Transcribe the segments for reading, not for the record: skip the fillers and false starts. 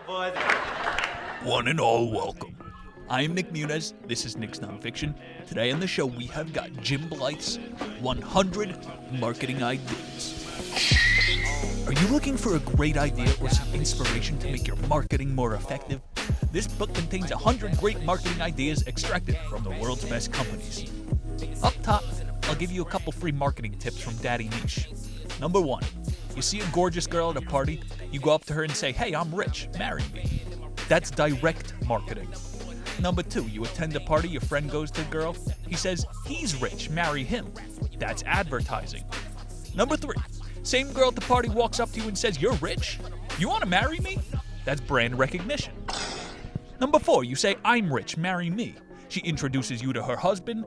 One and all, welcome. I am Nick Muniz. This is Nick's Nonfiction. Today on the show, we have got Jim Blythe's 100 Marketing Ideas. Are you looking for a great idea or some inspiration to make your marketing more effective? This book contains 100 great marketing ideas extracted from the world's best companies. Up top, I'll give you a couple free marketing tips from Daddy Niche. Number 1. You see a gorgeous girl at a party, you go up to her and say, "Hey, I'm rich, marry me." That's direct marketing. Number 2, you attend a party, your friend goes to the girl, he says, "He's rich, marry him." That's advertising. Number 3, same girl at the party walks up to you and says, "You're rich? You want to marry me?" That's brand recognition. Number 4, you say, "I'm rich, marry me." She introduces you to her husband.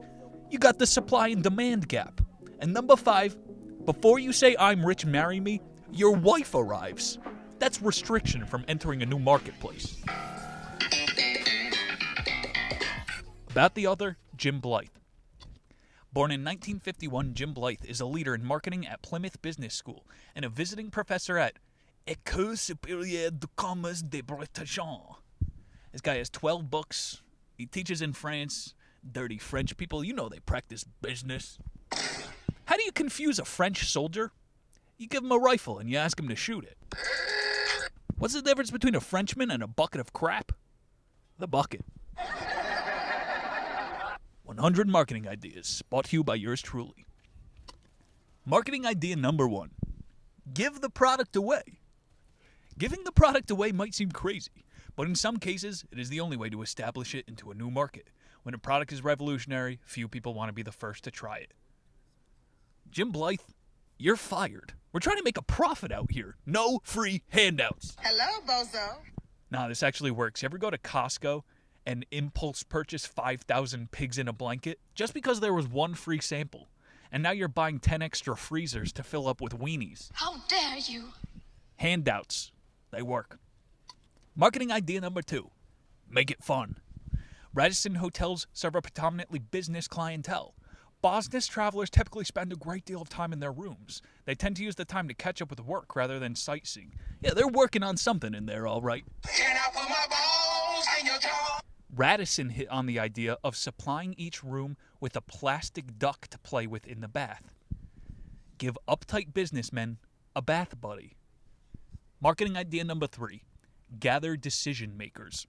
You got the supply and demand gap. And number 5, before you say, "I'm rich, marry me," your wife arrives. That's restriction from entering a new marketplace. About the author, Jim Blythe. Born in 1951, Jim Blythe is a leader in marketing at Plymouth Business School and a visiting professor at École Supérieure de Commerce de Bretagne. This guy has 12 books. He teaches in France. Dirty French people, you know they practice business. How do you confuse a French soldier? You give him a rifle and you ask him to shoot it. What's the difference between a Frenchman and a bucket of crap? The bucket. 100 marketing ideas, brought to you by yours truly. Marketing idea number 1. Give the product away. Giving the product away might seem crazy, but in some cases, it is the only way to establish it into a new market. When a product is revolutionary, few people want to be the first to try it. Jim Blythe, you're fired. We're trying to make a profit out here. No free handouts. Hello, bozo. Nah, this actually works. You ever go to Costco and impulse purchase 5,000 pigs in a blanket just because there was one free sample? And now you're buying 10 extra freezers to fill up with weenies. How dare you? Handouts. They work. Marketing idea number 2. Make it fun. Radisson hotels serve a predominantly business clientele. Business travelers typically spend a great deal of time in their rooms. They tend to use the time to catch up with work rather than sightseeing. Yeah, they're working on something in there, all right. Can I put my balls in your jaw? Radisson hit on the idea of supplying each room with a plastic duck to play with in the bath. Give uptight businessmen a bath buddy. Marketing idea number 3. Gather decision makers.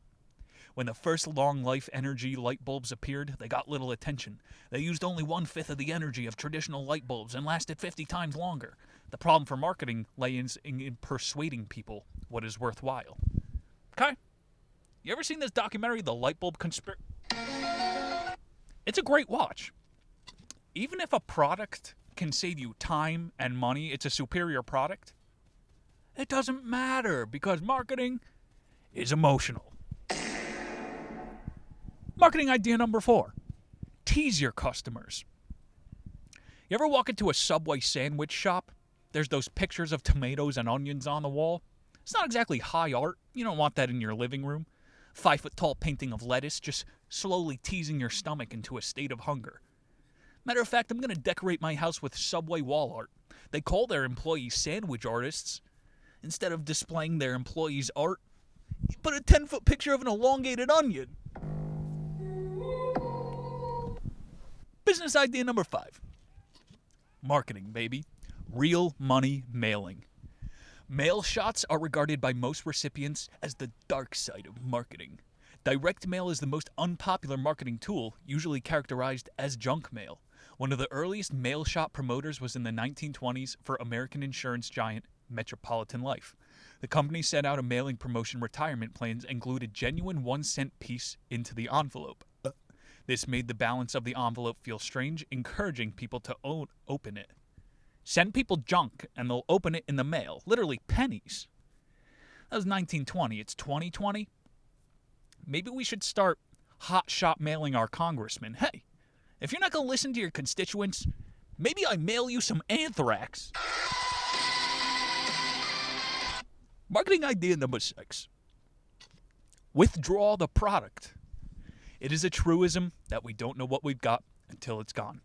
When the first long-life energy light bulbs appeared, they got little attention. They used only 1/5 of the energy of traditional light bulbs and lasted 50 times longer. The problem for marketing lay in persuading people what is worthwhile. Okay? You ever seen this documentary, The Light Bulb Conspiracy? It's a great watch. Even if a product can save you time and money, it's a superior product, it doesn't matter because marketing is emotional. Marketing idea number 4. Tease your customers. You ever walk into a Subway sandwich shop? There's those pictures of tomatoes and onions on the wall. It's not exactly high art. You don't want that in your living room. 5-foot-tall painting of lettuce just slowly teasing your stomach into a state of hunger. Matter of fact, I'm going to decorate my house with Subway wall art. They call their employees sandwich artists. Instead of displaying their employees' art, you put a 10-foot picture of an elongated onion. Business idea number 5. Marketing, baby. Real money mailing. Mail shots are regarded by most recipients as the dark side of marketing. Direct mail is the most unpopular marketing tool, usually characterized as junk mail. One of the earliest mail shot promoters was in the 1920s for American insurance giant Metropolitan Life. The company set out a mailing promotion retirement plans and glued a genuine 1-cent piece into the envelope. This made the balance of the envelope feel strange, encouraging people to open it. Send people junk and they'll open it in the mail, literally pennies. That was 1920. It's 2020. Maybe we should start hot shot mailing our congressman. Hey, if you're not going to listen to your constituents, maybe I mail you some anthrax. Marketing idea number 6. Withdraw the product. It is a truism that we don't know what we've got until it's gone.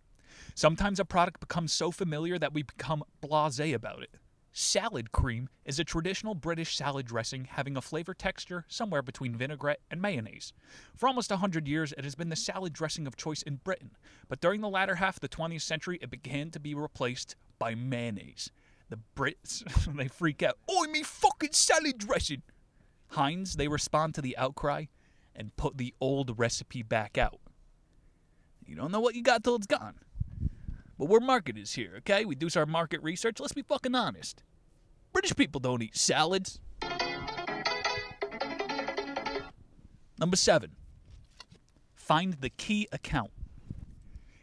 Sometimes a product becomes so familiar that we become blasé about it. Salad cream is a traditional British salad dressing having a flavor texture somewhere between vinaigrette and mayonnaise. For almost 100 years, it has been the salad dressing of choice in Britain, but during the latter half of the 20th century, it began to be replaced by mayonnaise. The Brits, they freak out, "Oi, me fucking salad dressing!" Heinz, they respond to the outcry and put the old recipe back out. You don't know what you got till it's gone. But we're marketers here, okay? We do our market research. Let's be fucking honest. British people don't eat salads. Number 7. Find the key account.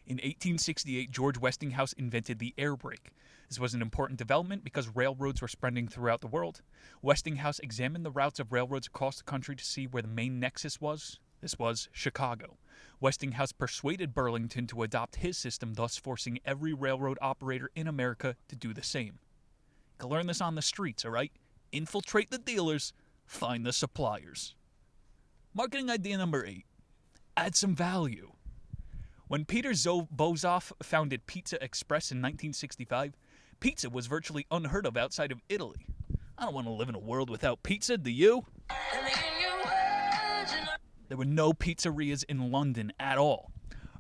In 1868, George Westinghouse invented the air brake. This was an important development because railroads were spreading throughout the world. Westinghouse examined the routes of railroads across the country to see where the main nexus was. This was Chicago. Westinghouse persuaded Burlington to adopt his system, thus forcing every railroad operator in America to do the same. You can learn this on the streets, all right? Infiltrate the dealers, find the suppliers. Marketing idea number 8. Add some value. When Peter Bozoff founded Pizza Express in 1965, pizza was virtually unheard of outside of Italy. I don't want to live in a world without pizza, do you? There were no pizzerias in London at all.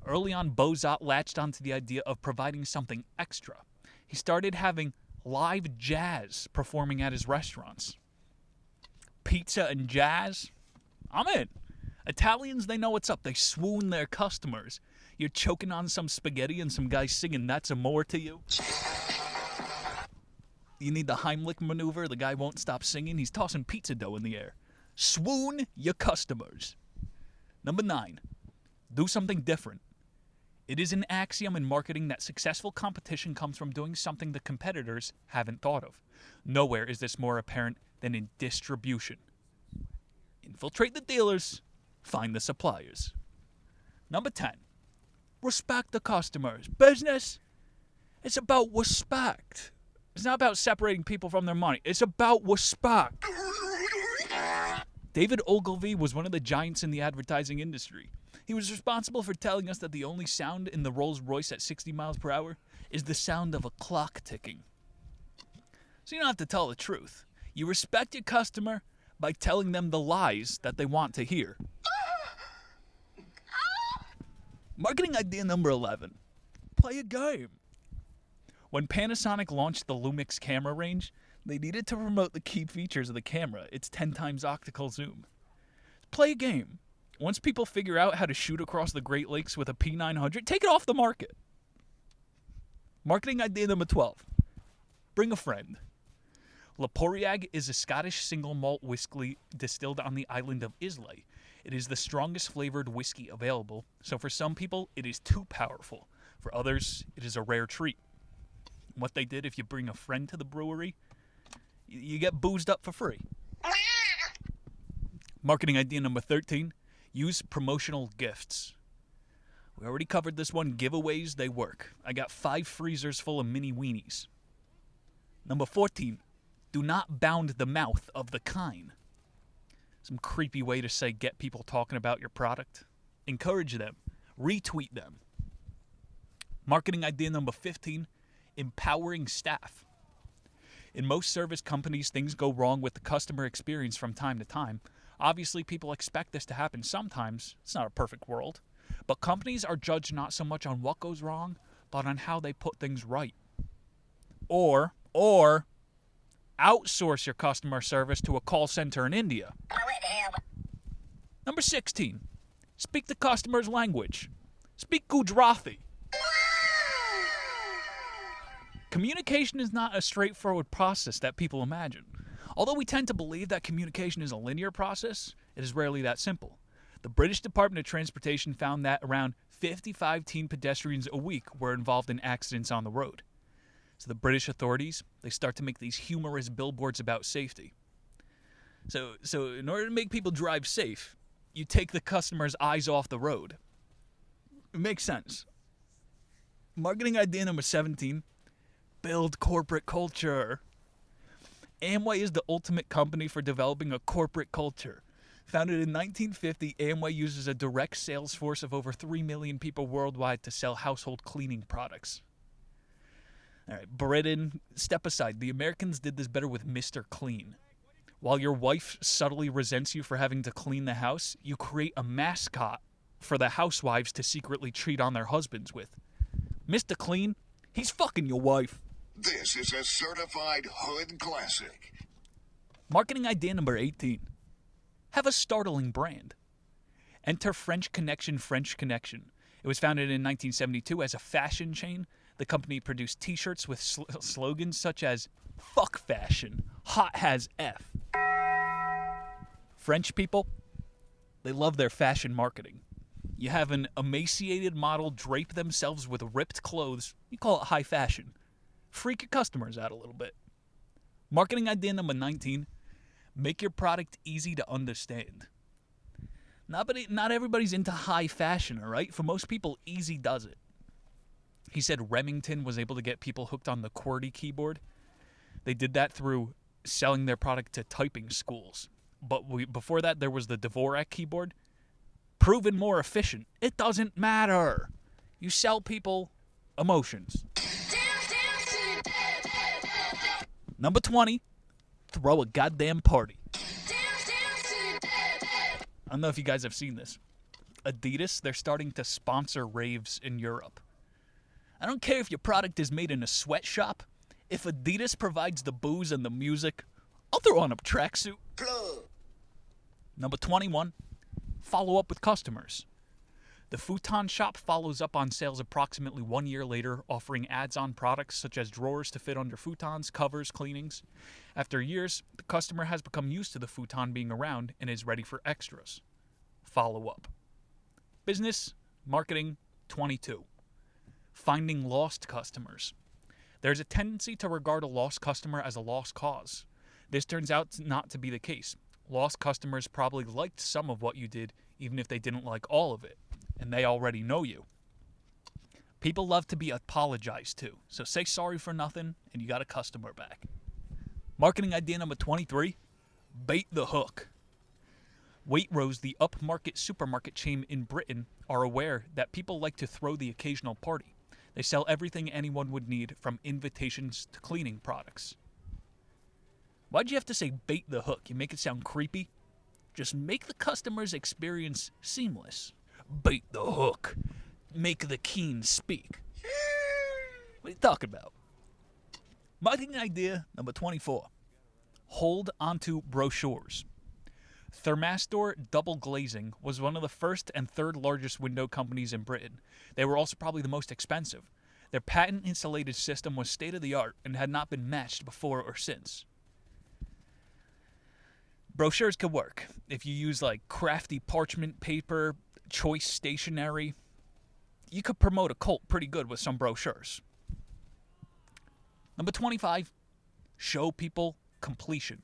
Early on, Bozoff latched onto the idea of providing something extra. He started having live jazz performing at his restaurants. Pizza and jazz? I'm in. Italians, they know what's up. They swoon their customers. You're choking on some spaghetti and some guy singing "That's Amore" to you. You need the Heimlich maneuver. The guy won't stop singing. He's tossing pizza dough in the air. Swoon your customers. Number 9. Do something different. It is an axiom in marketing that successful competition comes from doing something the competitors haven't thought of. Nowhere is this more apparent than in distribution. Infiltrate the dealers, find the suppliers. Number 10. Respect the customers. Business, it's about respect. It's not about separating people from their money. It's about respect. David Ogilvy was one of the giants in the advertising industry. He was responsible for telling us that the only sound in the Rolls-Royce at 60 miles per hour is the sound of a clock ticking. So you don't have to tell the truth. You respect your customer by telling them the lies that they want to hear. Marketing idea number 11. Play a game. When Panasonic launched the Lumix camera range, they needed to promote the key features of the camera, its 10 times optical zoom. Play a game. Once people figure out how to shoot across the Great Lakes with a P900, take it off the market. Marketing idea number 12. Bring a friend. Leporiag is a Scottish single malt whiskey distilled on the island of Islay. It is the strongest flavored whiskey available, so for some people, it is too powerful. For others, it is a rare treat. What they did, if you bring a friend to the brewery, you get boozed up for free. Marketing idea number 13. Use promotional gifts. We already covered this one. Giveaways, they work. I got 5 freezers full of mini weenies. Number 14. Do not bound the mouth of the kine. Some creepy way to say get people talking about your product. Encourage them. Retweet them. Marketing idea number 15. Empowering staff. In most service companies, things go wrong with the customer experience from time to time. Obviously, people expect this to happen sometimes. It's not a perfect world. But companies are judged not so much on what goes wrong, but on how they put things right. Or outsource your customer service to a call center in India. Number 16. Speak the customer's language. Speak Gujarati. Communication is not a straightforward process that people imagine. Although we tend to believe that communication is a linear process, it is rarely that simple. The British Department of Transportation found that around 55 teen pedestrians a week were involved in accidents on the road. So the British authorities, they start to make these humorous billboards about safety. So in order to make people drive safe, you take the customer's eyes off the road. It makes sense. Marketing idea number 17. Build corporate culture. Amway is the ultimate company for developing a corporate culture. Founded in 1950, Amway uses a direct sales force of over 3 million people worldwide to sell household cleaning products. All right, Britain, step aside. The Americans did this better with Mr. Clean. While your wife subtly resents you for having to clean the house, you create a mascot for the housewives to secretly cheat on their husbands with. Mr. Clean, he's fucking your wife. This is a certified hood classic. Marketing idea number 18. Have a startling brand. Enter French Connection, French Connection. It was founded in 1972 as a fashion chain. The company produced t-shirts with slogans such as "Fuck fashion, hot has F." French people, they love their fashion marketing. You have an emaciated model drape themselves with ripped clothes. You call it high fashion. Freak your customers out a little bit. Marketing idea number 19. Make your product easy to understand. Not everybody's into high fashion, all right? For most people, easy does it. He said Remington was able to get people hooked on the QWERTY keyboard. They did that through selling their product to typing schools. But before that, there was the Dvorak keyboard. Proven more efficient. It doesn't matter. You sell people emotions. Number 20, throw a goddamn party. I don't know if you guys have seen this. Adidas, they're starting to sponsor raves in Europe. I don't care if your product is made in a sweatshop. If Adidas provides the booze and the music, I'll throw on a tracksuit. Number 21, follow up with customers. The futon shop follows up on sales approximately 1 year later, offering ads on products such as drawers to fit under futons, covers, cleanings. After years, the customer has become used to the futon being around and is ready for extras. Follow up. Business, marketing, 22. Finding lost customers. There's a tendency to regard a lost customer as a lost cause. This turns out not to be the case. Lost customers probably liked some of what you did, even if they didn't like all of it, and they already know you. People love to be apologized to, so say sorry for nothing, and you got a customer back. Marketing idea number 23, bait the hook. Waitrose, the upmarket supermarket chain in Britain, are aware that people like to throw the occasional party. They sell everything anyone would need, from invitations to cleaning products. Why'd you have to say bait the hook? You make it sound creepy? Just make the customer's experience seamless. Bait the hook. Make the keen speak. What are you talking about? Marketing idea number 24. Hold onto brochures. Thermastor Double Glazing was one of the first and third largest window companies in Britain. They were also probably the most expensive. Their patent-insulated system was state-of-the-art and had not been matched before or since. Brochures could work if you use like crafty parchment paper, choice stationery. You could promote a cult pretty good with some brochures. Number 25, show people completion.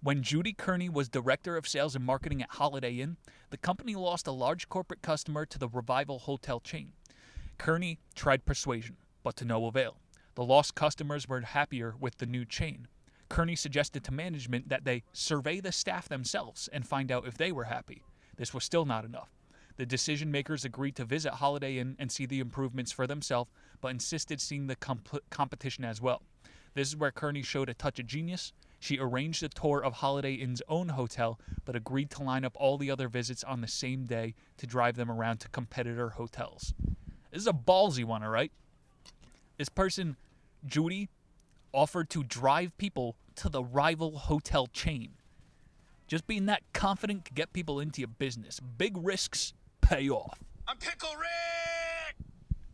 When Judy Kearney was director of sales and marketing at Holiday Inn, the company lost a large corporate customer to the Revival hotel chain. Kearney tried persuasion, but to no avail. The lost customers were happier with the new chain. Kearney suggested to management that they survey the staff themselves and find out if they were happy. This was still not enough. The decision makers agreed to visit Holiday Inn and see the improvements for themselves, but insisted seeing the competition as well. This is where Kearney showed a touch of genius. She arranged a tour of Holiday Inn's own hotel, but agreed to line up all the other visits on the same day to drive them around to competitor hotels. This is a ballsy one, all right? This person, Judy, offered to drive people to the rival hotel chain. Just being that confident could get people into your business. Big risks pay off. I'm Pickle Rick!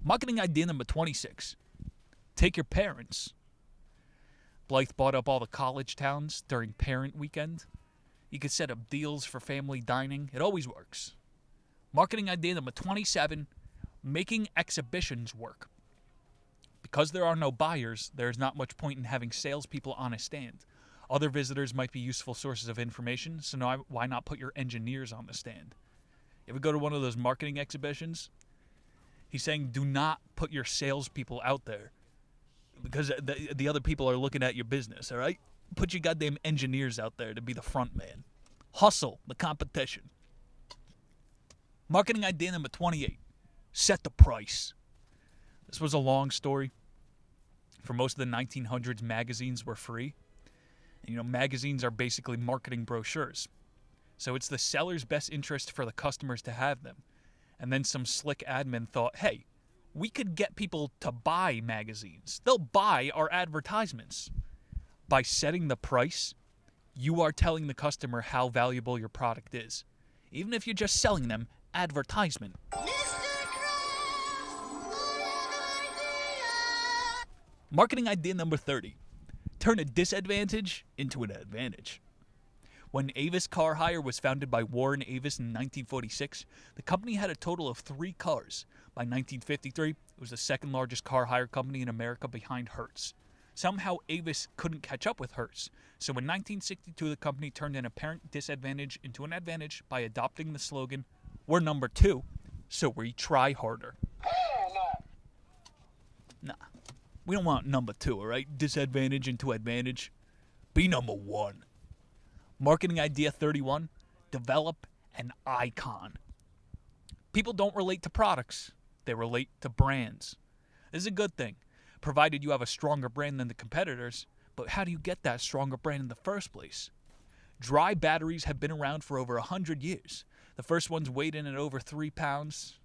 Marketing idea number 26. Take your parents. Blythe bought up all the college towns during parent weekend. You could set up deals for family dining. It always works. Marketing idea number 27. Making exhibitions work. Because there are no buyers, there is not much point in having salespeople on a stand. Other visitors might be useful sources of information, so now why not put your engineers on the stand? You ever go to one of those marketing exhibitions? He's saying do not put your salespeople out there because the other people are looking at your business, all right? Put your goddamn engineers out there to be the front man. Hustle the competition. Marketing idea number 28. Set the price. This was a long story. For most of the 1900s, magazines were free. And, magazines are basically marketing brochures. So it's the seller's best interest for the customers to have them. And then some slick admin thought, hey, we could get people to buy magazines. They'll buy our advertisements. By setting the price, you are telling the customer how valuable your product is, even if you're just selling them advertisement. Marketing idea number 30. Turn a disadvantage into an advantage. When Avis Car Hire was founded by Warren Avis in 1946, the company had a total of 3 cars. By 1953, it was the second largest car hire company in America behind Hertz. Somehow, Avis couldn't catch up with Hertz, so in 1962, the company turned an apparent disadvantage into an advantage by adopting the slogan, "We're number 2, so we try harder." Nah, we don't want number 2, all right? Disadvantage into advantage. Be number 1. Marketing idea 31, develop an icon. People don't relate to products, they relate to brands. This is a good thing, provided you have a stronger brand than the competitors, but how do you get that stronger brand in the first place? Dry batteries have been around for over 100 years. The first ones weighed in at over 3 pounds.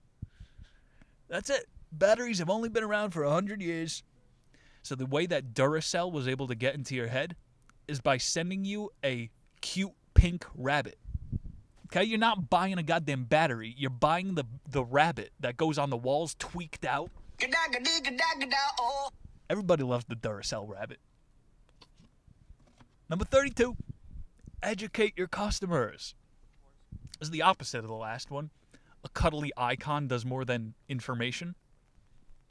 That's it. Batteries have only been around for 100 years. So the way that Duracell was able to get into your head is by sending you a cute pink rabbit. Okay, you're not buying a goddamn battery. You're buying the rabbit that goes on the walls tweaked out. Everybody loves the Duracell rabbit. Number 32, educate your customers. This is the opposite of the last one. A cuddly icon does more than information.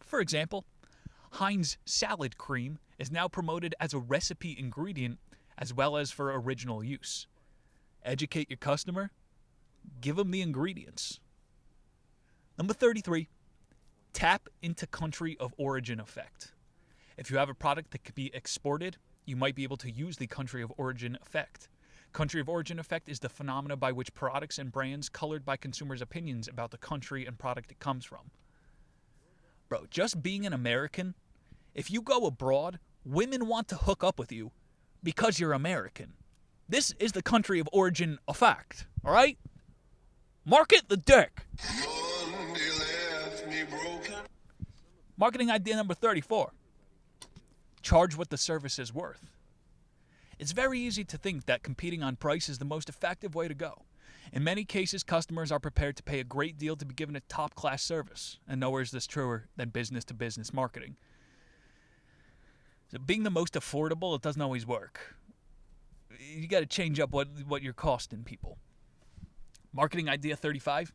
For example, Heinz salad cream is now promoted as a recipe ingredient as well as for original use. Educate your customer. Give them the ingredients. Number 33, tap into country of origin effect. If you have a product that could be exported, you might be able to use the country of origin effect. Country of origin effect is the phenomena by which products and brands colored by consumers' opinions about the country and product it comes from. Bro, just being an American, if you go abroad, women want to hook up with you because you're American. This is the country of origin effect, all right? Market the dick. Marketing idea number 34. Charge what the service is worth. It's very easy to think that competing on price is the most effective way to go. In many cases, customers are prepared to pay a great deal to be given a top-class service, and nowhere is this truer than business-to-business marketing. So being the most affordable, it doesn't always work. You got to change up what you're costing people. Marketing idea 35,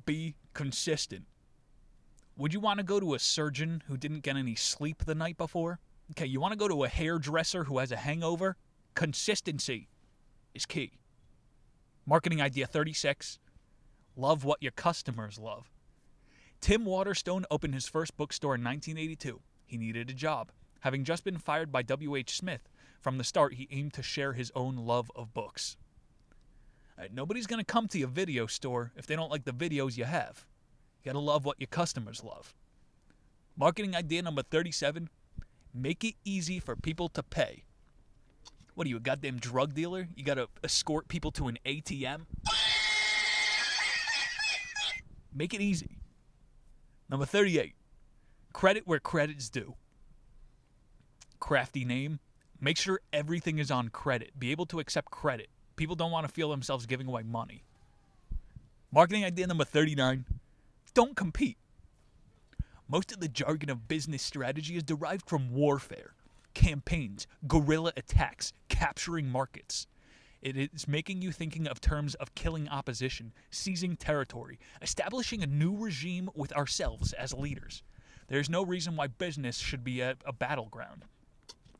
be consistent. Would you want to go to a surgeon who didn't get any sleep the night before? Okay, you want to go to a hairdresser who has a hangover? Consistency is key. Marketing idea 36, love what your customers love. Tim Waterstone opened his first bookstore in 1982. He needed a job. Having just been fired by W.H. Smith, from the start he aimed to share his own love of books. Nobody's going to come to your video store if they don't like the videos you have. You got to love what your customers love. Marketing idea number 37, make it easy for people to pay. What are you, a goddamn drug dealer? You got to escort people to an ATM? Make it easy. Number 38, credit where credit's due. Crafty name. Make sure everything is on credit. Be able to accept credit. People don't want to feel themselves giving away money. Marketing idea number 39, don't compete. Most of the jargon of business strategy is derived from warfare, campaigns, guerrilla attacks, capturing markets. It is making you thinking of terms of killing opposition, seizing territory, establishing a new regime with ourselves as leaders. There's no reason why business should be a battleground.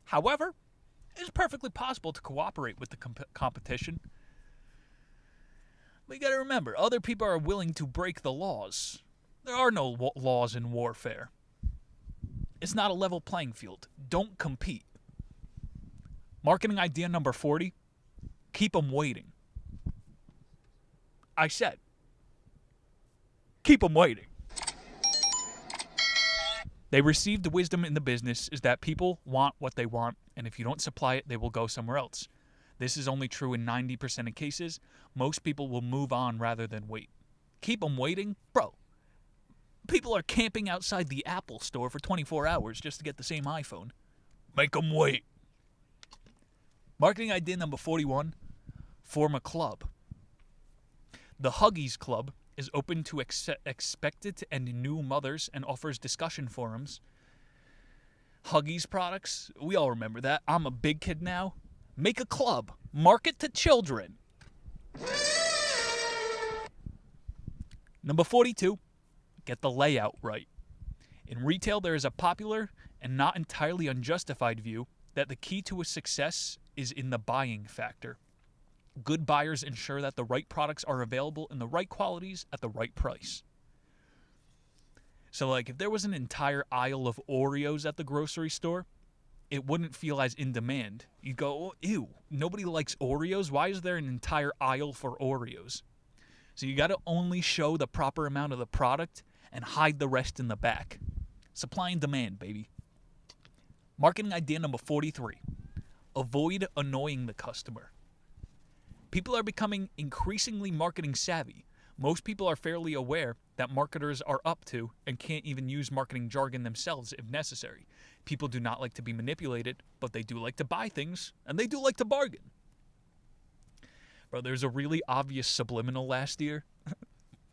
However, it is perfectly possible to cooperate with the competition. But you got to remember, other people are willing to break the laws. There are no laws in warfare. It's not a level playing field. Don't compete. Marketing idea number 40, keep them waiting. I said, keep them waiting. They received the wisdom in the business is that people want what they want, and if you don't supply it, they will go somewhere else. This is only true in 90% of cases. Most people will move on rather than wait. Keep them waiting? Bro, people are camping outside the Apple store for 24 hours just to get the same iPhone. Make them wait. Marketing idea number 41, form a club. The Huggies Club is open to expected and new mothers and offers discussion forums. Huggies products, we all remember that. I'm a big kid now. Make a club. Market to children. Number 42, get the layout right. In retail, there is a popular and not entirely unjustified view that the key to a success is in the buying factor. Good buyers ensure that the right products are available in the right qualities at the right price. So, like, if there was an entire aisle of Oreos at the grocery store, it wouldn't feel as in demand. You'd go, oh, ew, nobody likes Oreos? Why is there an entire aisle for Oreos? So you got to only show the proper amount of the product and hide the rest in the back. Supply and demand, baby. Marketing idea number 43. Avoid annoying the customer. People are becoming increasingly marketing savvy. Most people are fairly aware that marketers are up to and can't even use marketing jargon themselves if necessary. People do not like to be manipulated, but they do like to buy things, and they do like to bargain. Bro, there's a really obvious subliminal last year.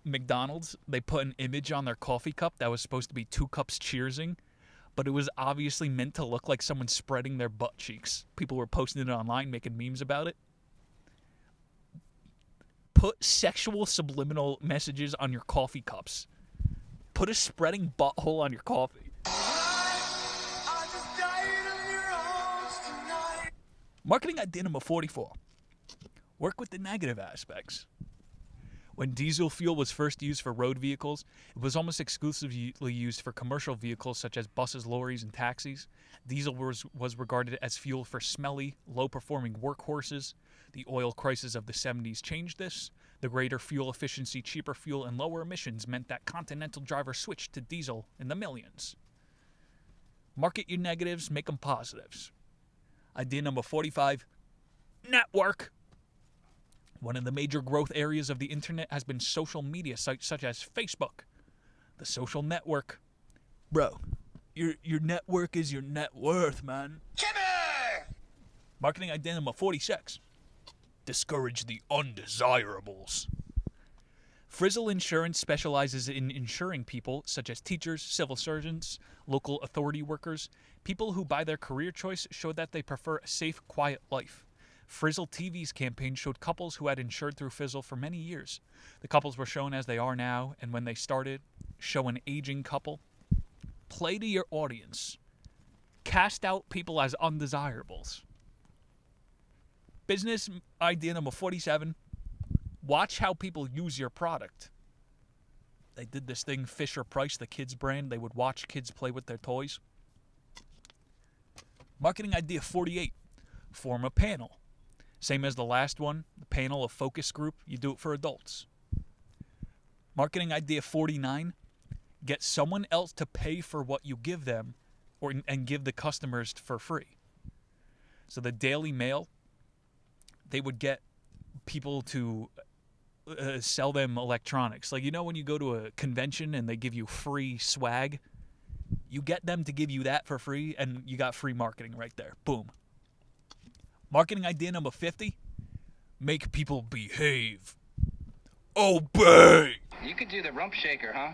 McDonald's, they put an image on their coffee cup that was supposed to be 2 cups cheersing, but it was obviously meant to look like someone spreading their butt cheeks. People were posting it online, making memes about it. Put sexual subliminal messages on your coffee cups. Put a spreading butthole on your coffee. Marketing idea number 44. Work with the negative aspects. When diesel fuel was first used for road vehicles, it was almost exclusively used for commercial vehicles such as buses, lorries, and taxis. Diesel was regarded as fuel for smelly, low-performing workhorses. The oil crisis of the 70s changed this. The greater fuel efficiency, cheaper fuel, and lower emissions meant that Continental drivers switched to diesel in the millions. Market your negatives, make them positives. Idea number 45, network. One of the major growth areas of the internet has been social media sites such as Facebook. The social network. Bro, your network is your net worth, man. Marketing idea number 46. Discourage the undesirables. Frizzle Insurance specializes in insuring people such as teachers, civil servants, local authority workers. People who, by their career choice, show that they prefer a safe, quiet life. Frizzle TV's campaign showed couples who had insured through Frizzle for many years. The couples were shown as they are now, and when they started, show an aging couple. Play to your audience. Cast out people as undesirables. Business idea number 47. Watch how people use your product. They did this thing, Fisher Price, the kids brand. They would watch kids play with their toys. Marketing idea 48. Form a panel. Same as the last one, the panel, a focus group. You do it for adults. Marketing idea 49. Get someone else to pay for what you give them and give the customers for free. So the Daily Mail, they would get people to sell them electronics. Like, you know when you go to a convention and they give you free swag? You get them to give you that for free, and you got free marketing right there. Boom. Marketing idea number 50. Make people behave. Obey! You could do the rump shaker, huh?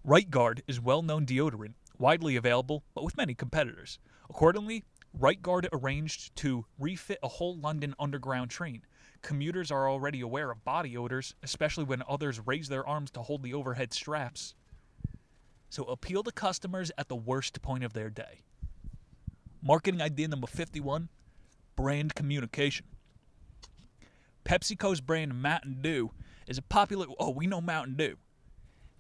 Right Guard is well-known deodorant, widely available, but with many competitors. Accordingly, Right Guard arranged to refit a whole London Underground train. Commuters are already aware of body odors, especially when others raise their arms to hold the overhead straps. So appeal to customers at the worst point of their day. Marketing idea number 51, brand communication. PepsiCo's brand Mountain Dew is a popular... Oh, we know Mountain Dew.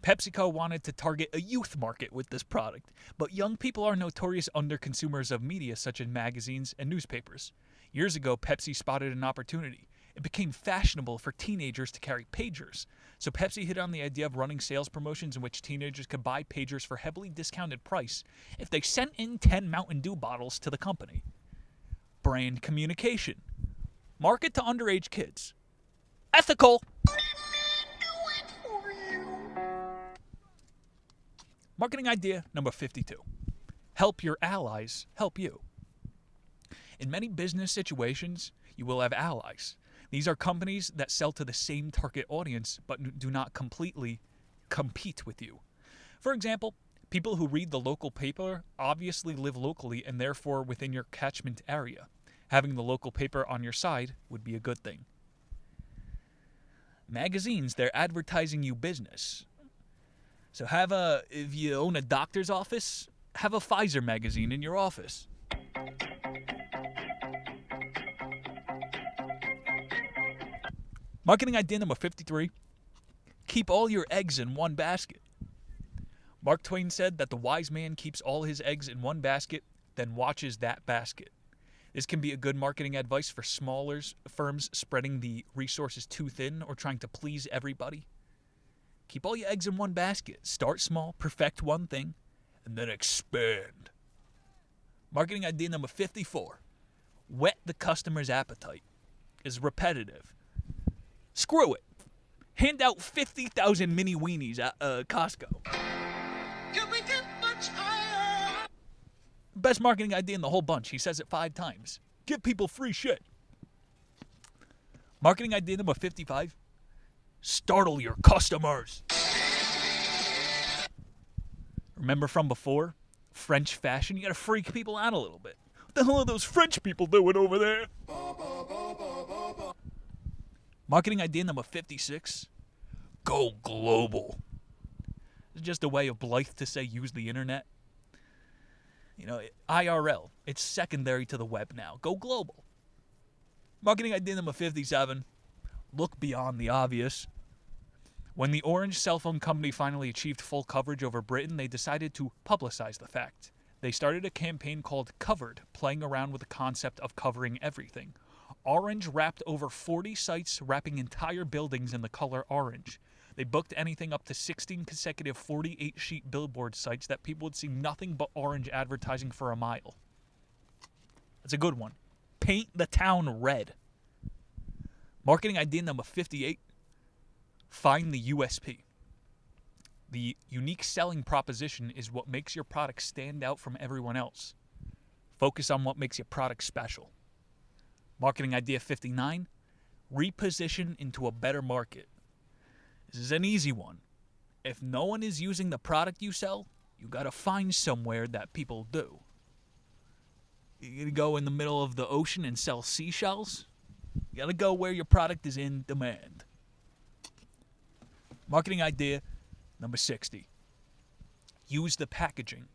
PepsiCo wanted to target a youth market with this product, but young people are notorious under-consumers of media such as magazines and newspapers. Years ago, Pepsi spotted an opportunity. it became fashionable for teenagers to carry pagers. So Pepsi hit on the idea of running sales promotions in which teenagers could buy pagers for heavily discounted price if they sent in 10 Mountain Dew bottles to the company. Brand communication. Market to underage kids. Ethical. Marketing idea number 52. Help your allies help you. In many business situations, you will have allies. These are companies that sell to the same target audience but do not completely compete with you. For example, people who read the local paper obviously live locally and therefore within your catchment area. Having the local paper on your side would be a good thing. Magazines, they're advertising you business. So if you own a doctor's office, have a Pfizer magazine in your office. Marketing idea number 53. Keep all your eggs in one basket. Mark Twain said that the wise man keeps all his eggs in one basket, then watches that basket. This can be a good marketing advice for smaller firms spreading the resources too thin or trying to please everybody. Keep all your eggs in one basket. Start small, perfect one thing, and then expand. Marketing idea number 54. Whet the customer's appetite. Is repetitive. Screw it. Hand out 50,000 mini weenies at Costco. Can we get much higher? Best marketing idea in the whole bunch. He says it 5 times. Give people free shit. Marketing idea number 55. Startle your customers. Remember from before? French fashion? You gotta freak people out a little bit. What the hell are those French people doing over there? Marketing idea number 56. Go global. It's just a way of Blythe to say use the internet. You know, IRL. It's secondary to the web now. Go global. Marketing idea number 57. Look beyond the obvious. When the Orange cell phone company finally achieved full coverage over Britain, they decided to publicize the fact. They started a campaign called Covered, playing around with the concept of covering everything. Orange wrapped over 40 sites, wrapping entire buildings in the color orange. They booked anything up to 16 consecutive 48-sheet billboard sites that people would see nothing but orange advertising for a mile. That's a good one. Paint the town red. Marketing idea number 58. Find the USP. The unique selling proposition is what makes your product stand out from everyone else. Focus on what makes your product special. Marketing idea 59. Reposition into a better market. This is an easy one. If no one is using the product you sell, you gotta find somewhere that people do. You gonna go in the middle of the ocean and sell seashells? You gotta go where your product is in demand. Marketing idea number 60. Use the packaging.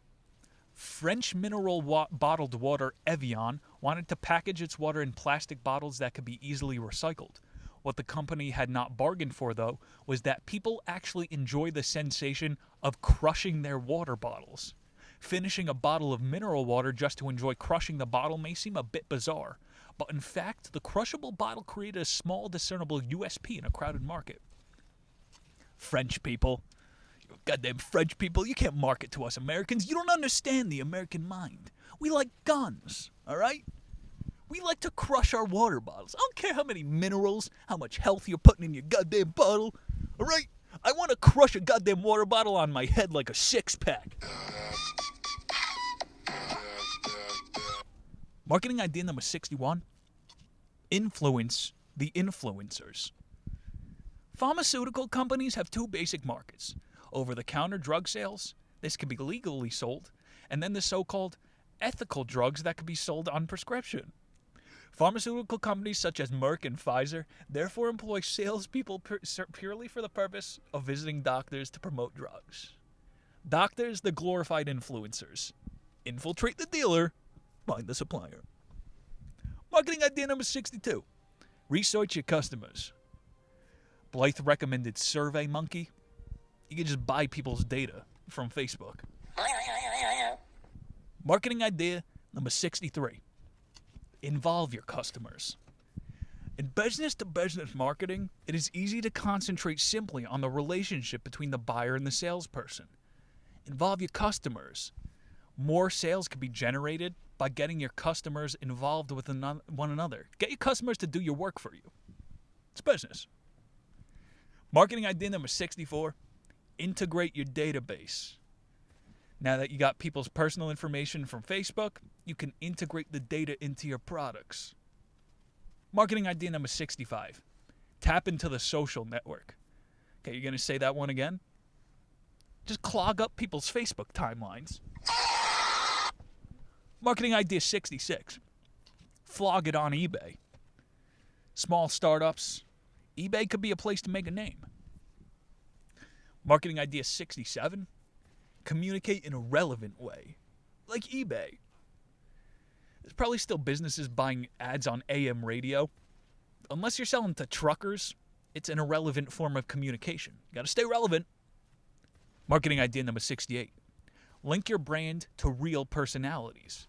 French mineral bottled water Evian wanted to package its water in plastic bottles that could be easily recycled. What the company had not bargained for, though, was that people actually enjoy the sensation of crushing their water bottles. Finishing a bottle of mineral water just to enjoy crushing the bottle may seem a bit bizarre, but in fact, the crushable bottle created a small discernible USP in a crowded market. French people. You goddamn French people, you can't market to us Americans. You don't understand the American mind. We like guns, all right? We like to crush our water bottles. I don't care how many minerals, how much health you're putting in your goddamn bottle, all right? I want to crush a goddamn water bottle on my head like a six-pack. Marketing idea number 61. Influence the influencers. Pharmaceutical companies have 2 basic markets. Over-the-counter drug sales, this can be legally sold, and then the so-called ethical drugs that can be sold on prescription. Pharmaceutical companies such as Merck and Pfizer therefore employ salespeople purely for the purpose of visiting doctors to promote drugs. Doctors, the glorified influencers. Infiltrate the dealer, find the supplier. Marketing idea number 62. Research your customers. Blythe recommended SurveyMonkey. You can just buy people's data from Facebook. Marketing idea number 63. Involve your customers. In business-to-business marketing, it is easy to concentrate simply on the relationship between the buyer and the salesperson. Involve your customers. More sales can be generated by getting your customers involved with one another. Get your customers to do your work for you. It's business. Marketing idea number 64, integrate your database. Now that you got people's personal information from Facebook, you can integrate the data into your products. Marketing idea number 65, tap into the social network. Okay, you're going to say that one again? Just clog up people's Facebook timelines. Marketing idea 66, flog it on eBay. Small startups, eBay could be a place to make a name. Marketing idea 67, communicate in a relevant way, like eBay. There's probably still businesses buying ads on AM radio. Unless you're selling to truckers, it's an irrelevant form of communication. You gotta stay relevant. Marketing idea number 68, link your brand to real personalities.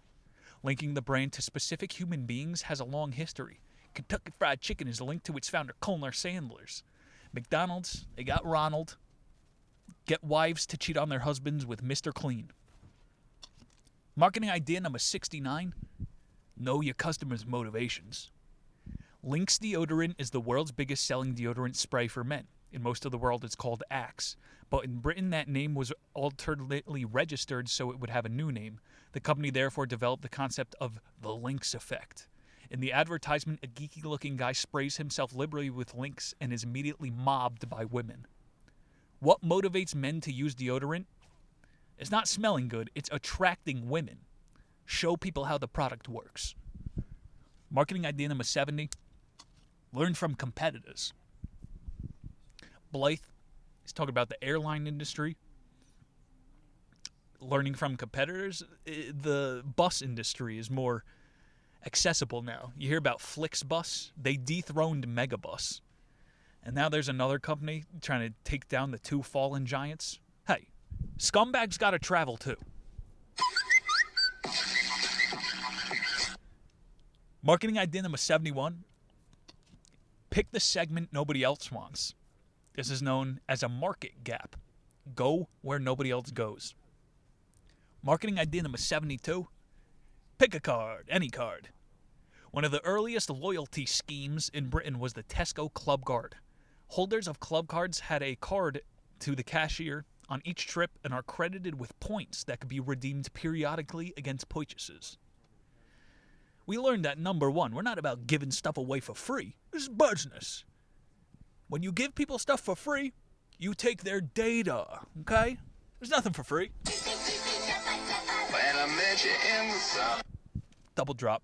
Linking the brand to specific human beings has a long history. Kentucky Fried Chicken is linked to its founder, Colonel Sanders. McDonald's, they got Ronald. Get wives to cheat on their husbands with Mr. Clean. Marketing idea number 69, know your customers' motivations. Lynx deodorant is the world's biggest selling deodorant spray for men. In most of the world, it's called Axe. But in Britain, that name was alternately registered so it would have a new name. The company therefore developed the concept of the Lynx effect. In the advertisement, a geeky-looking guy sprays himself liberally with Lynx and is immediately mobbed by women. What motivates men to use deodorant? It's not smelling good, it's attracting women. Show people how the product works. Marketing idea number 70, learn from competitors. Blythe is talking about the airline industry. Learning from competitors, the bus industry is more accessible now. You hear about Flixbus, they dethroned Megabus. And now there's another company trying to take down the two fallen giants. Hey, scumbags gotta travel too. Marketing idea number 71, pick the segment nobody else wants. This is known as a market gap. Go where nobody else goes. Marketing idea number 72, pick a card, any card. One of the earliest loyalty schemes in Britain was the Tesco Club Card. Holders of club cards had a card to the cashier on each trip and are credited with points that could be redeemed periodically against purchases. We learned that number one, we're not about giving stuff away for free. This is business. When you give people stuff for free, you take their data, okay? There's nothing for free. When I met you in the sun. Double drop.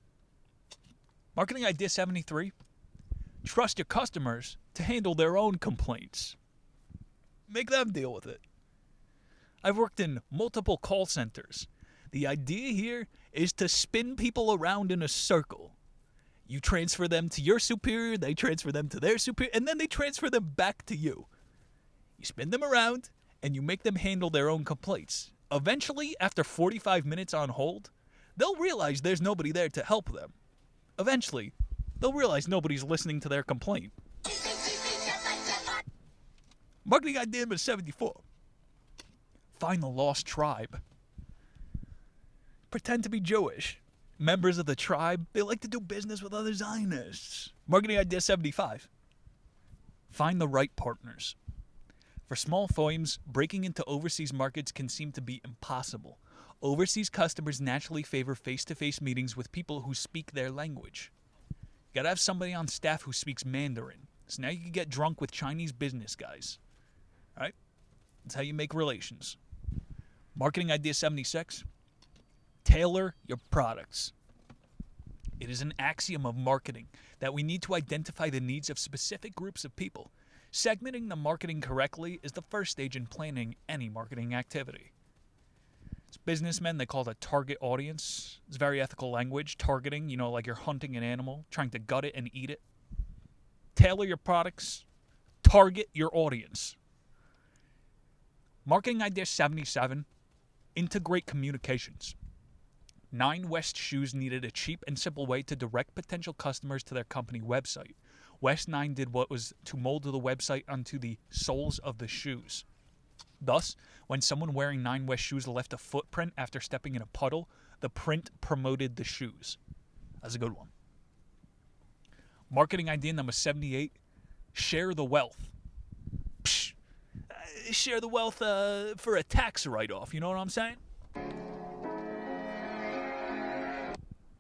Marketing idea 73. Trust your customers to handle their own complaints. Make them deal with it. I've worked in multiple call centers. The idea here is to spin people around in a circle. You transfer them to your superior, they transfer them to their superior, and then they transfer them back to you. You spin them around, and you make them handle their own complaints. Eventually, after 45 minutes on hold, they'll realize there's nobody there to help them. Eventually, they'll realize nobody's listening to their complaint. Marketing idea number 74. Find the lost tribe. Pretend to be Jewish. Members of the tribe, they like to do business with other Zionists. Marketing idea 75. Find the right partners. For small firms, breaking into overseas markets can seem to be impossible. Overseas customers naturally favor face-to-face meetings with people who speak their language. You gotta have somebody on staff who speaks Mandarin. So now you can get drunk with Chinese business guys. Alright? That's how you make relations. Marketing idea 76. Tailor your products. It is an axiom of marketing that we need to identify the needs of specific groups of people. Segmenting the marketing correctly is the first stage in planning any marketing activity. As businessmen, they call it a target audience. It's very ethical language. Targeting, like you're hunting an animal, trying to gut it and eat it. Tailor your products. Target your audience. Marketing idea 77. Integrate communications. Nine West Shoes needed a cheap and simple way to direct potential customers to their company website. West 9 did what was to mold the website onto the soles of the shoes. Thus, when someone wearing 9 West shoes left a footprint after stepping in a puddle, the print promoted the shoes. That's a good one. Marketing idea number 78, share the wealth. Psh, share the wealth for a tax write-off, you know what I'm saying?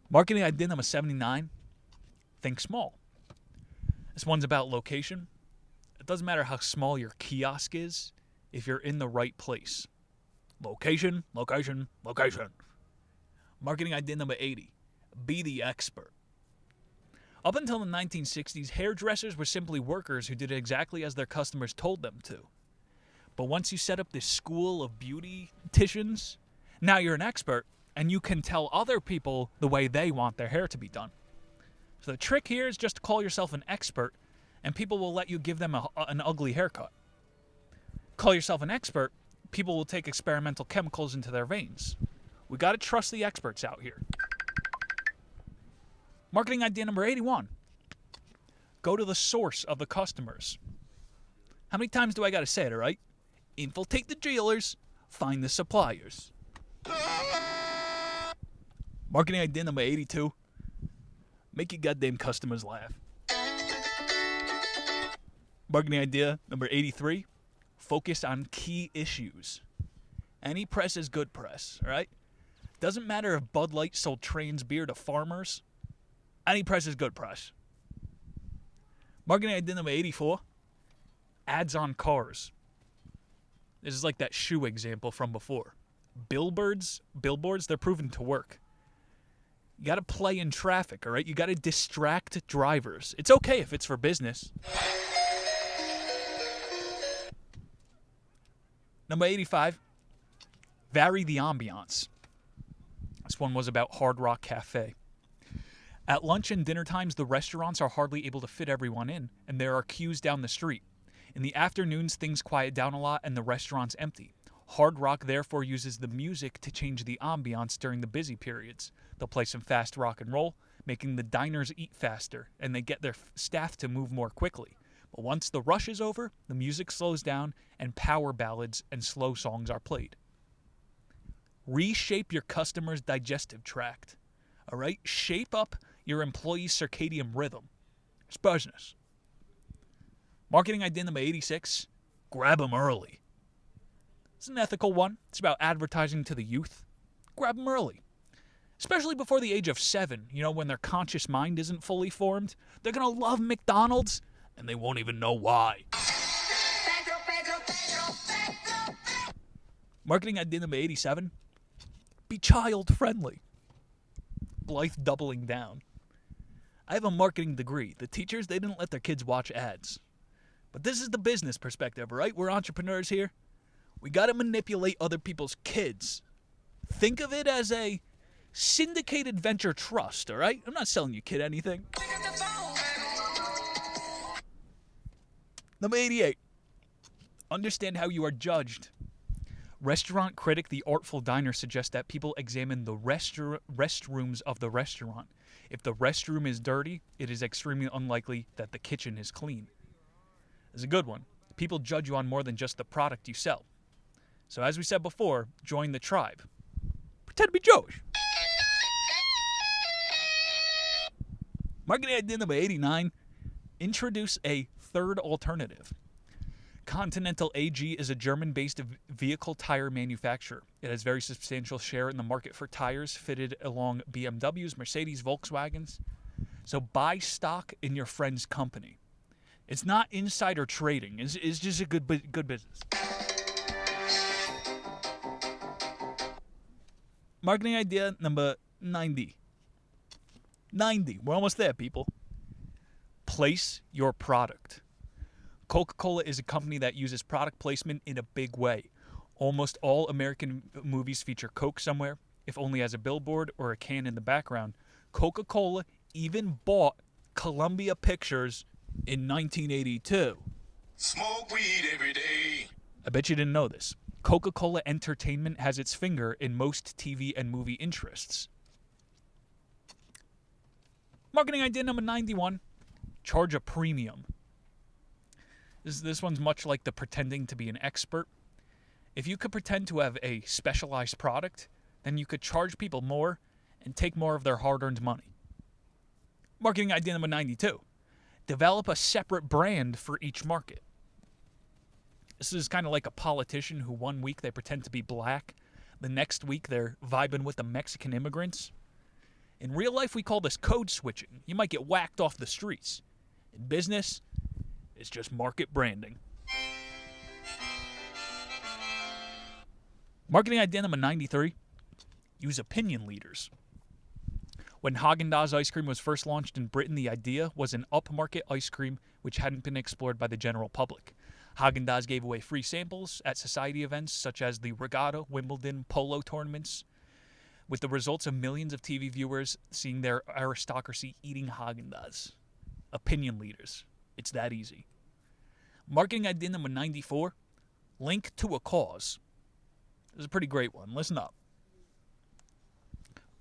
Marketing idea number 79, think small. This one's about location. It doesn't matter how small your kiosk is if you're in the right place. Location, location, location. Marketing idea number 80, be the expert. Up until the 1960s, hairdressers were simply workers who did exactly as their customers told them to. But once you set up this school of beauticians, now you're an expert and you can tell other people the way they want their hair to be done. So the trick here is just to call yourself an expert and people will let you give them an ugly haircut. Call yourself an expert, people will take experimental chemicals into their veins. We got to trust the experts out here. Marketing idea number 81. Go to the source of the customers. How many times do I got to say it, all right? Infiltrate the dealers, find the suppliers. Marketing idea number 82. Make your goddamn customers laugh. Marketing idea number 83. Focus on key issues. Any press is good press, all right? Doesn't matter if Bud Light sold Train's beer to farmers. Any press is good press. Marketing idea number 84. Ads on cars. This is like that shoe example from before. Billboards, they're proven to work. You got to play in traffic, all right? You got to distract drivers. It's okay if it's for business. Number 85. Vary the ambiance. This one was about Hard Rock Cafe. At lunch and dinner times, the restaurants are hardly able to fit everyone in, and there are queues down the street. In the afternoons, things quiet down a lot and the restaurant's empty. Hard Rock therefore uses the music to change the ambiance during the busy periods. They'll play some fast rock and roll, making the diners eat faster, and they get their staff to move more quickly. But once the rush is over, the music slows down and power ballads and slow songs are played. Reshape your customer's digestive tract. All right? Shape up your employee's circadian rhythm. It's business. Marketing idea number 86. Grab them early. It's an ethical one. It's about advertising to the youth. Grab them early. Especially before the age of 7, you know, when their conscious mind isn't fully formed. They're going to love McDonald's, and they won't even know why. Marketing idea number 87. Be child-friendly. Blythe doubling down. I have a marketing degree. The teachers, they didn't let their kids watch ads. But this is the business perspective, right? We're entrepreneurs here. We got to manipulate other people's kids. Think of it as a syndicated venture trust, all right? I'm not selling your kid anything. Number 88. Understand how you are judged. Restaurant critic The Artful Diner suggests that people examine the restrooms of the restaurant. If the restroom is dirty, it is extremely unlikely that the kitchen is clean. It's a good one. People judge you on more than just the product you sell. So as we said before, join the tribe. Pretend to be Jewish. Marketing idea number 89. Introduce a third alternative. Continental AG is a German-based vehicle tire manufacturer. It has very substantial share in the market for tires fitted along BMWs, Mercedes, Volkswagens. So buy stock in your friend's company. It's not insider trading. It's just a good business. Marketing idea number 90. 90. We're almost there, people. Place your product. Coca-Cola is a company that uses product placement in a big way. Almost all American movies feature Coke somewhere, if only as a billboard or a can in the background. Coca-Cola even bought Columbia Pictures in 1982. Smoke weed every day. I bet you didn't know this. Coca-Cola Entertainment has its finger in most TV and movie interests. Marketing idea number 91. Charge a premium. This one's much like the pretending to be an expert. If you could pretend to have a specialized product, then you could charge people more and take more of their hard-earned money. Marketing idea number 92. Develop a separate brand for each market. This is kind of like a politician who one week they pretend to be black, the next week they're vibing with the Mexican immigrants. In real life, we call this code switching. You might get whacked off the streets. In business, it's just market branding. Marketing idea number 93. Use opinion leaders. When Haagen-Dazs ice cream was first launched in Britain, the idea was an upmarket ice cream which hadn't been explored by the general public. Haagen-Dazs gave away free samples at society events such as the Regatta, Wimbledon, polo tournaments, with the results of millions of TV viewers seeing their aristocracy eating Haagen-Dazs. Opinion leaders. It's that easy. Marketing idea number 94. Link to a cause. This is a pretty great one. Listen up.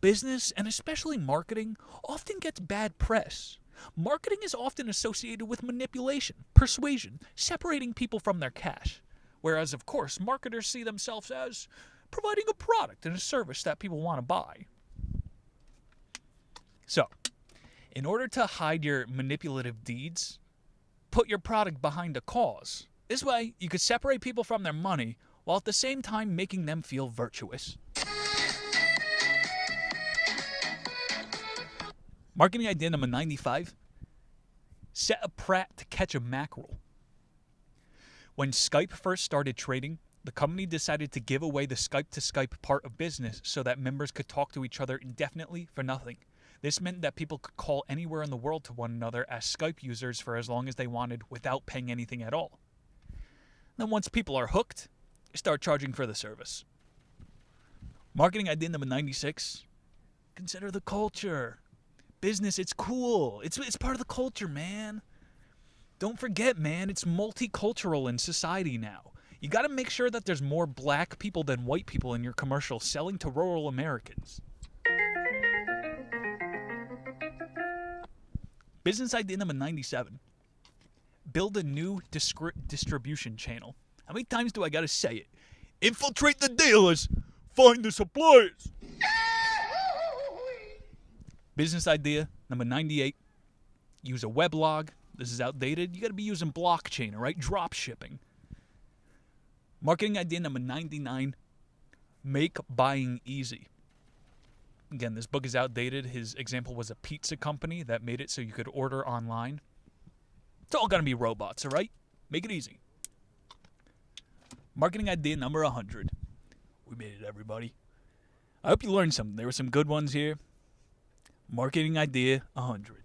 Business, and especially marketing, often gets bad press. Marketing is often associated with manipulation, persuasion, separating people from their cash. Whereas, of course, marketers see themselves as providing a product and a service that people want to buy. So, in order to hide your manipulative deeds, put your product behind a cause. This way, you could separate people from their money while at the same time making them feel virtuous. Marketing idea number 95. Set a prat to catch a mackerel. When Skype first started trading, the company decided to give away the Skype-to-Skype part of business so that members could talk to each other indefinitely for nothing. This meant that people could call anywhere in the world to one another as Skype users for as long as they wanted without paying anything at all. Then once people are hooked, they start charging for the service. Marketing idea number 96. Consider the culture. Business, it's cool. It's part of the culture, man. Don't forget, man, it's multicultural in society now. You got to make sure that there's more black people than white people in your commercial selling to rural Americans. Business idea number 97. Build a new distribution channel. How many times do I got to say it? Infiltrate the dealers. Find the suppliers. Business idea number 98. Use a weblog. This is outdated. You got to be using blockchain, all right? Drop shipping. Marketing idea number 99. Make buying easy. Again, this book is outdated. His example was a pizza company that made it so you could order online. It's all going to be robots, all right? Make it easy. Marketing idea number 100. We made it, everybody. I hope you learned something. There were some good ones here. Marketing idea 100.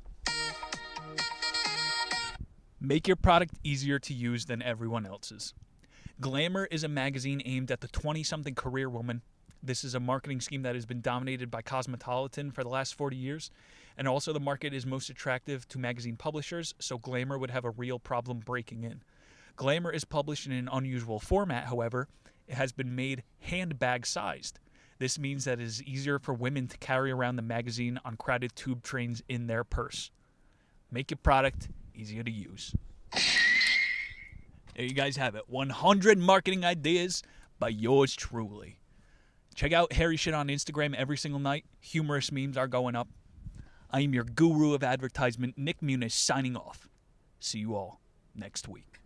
Make your product easier to use than everyone else's. Glamour is a magazine aimed at the 20-something career woman. This is a marketing scheme that has been dominated by Cosmopolitan for the last 40 years. And also the market is most attractive to magazine publishers, so Glamour would have a real problem breaking in. Glamour is published in an unusual format, however. It has been made handbag-sized. This means that it is easier for women to carry around the magazine on crowded tube trains in their purse. Make your product easier to use. There you guys have it. 100 marketing ideas by yours truly. Check out Harry Shit on Instagram every single night. Humorous memes are going up. I am your guru of advertisement, Nick Muniz, signing off. See you all next week.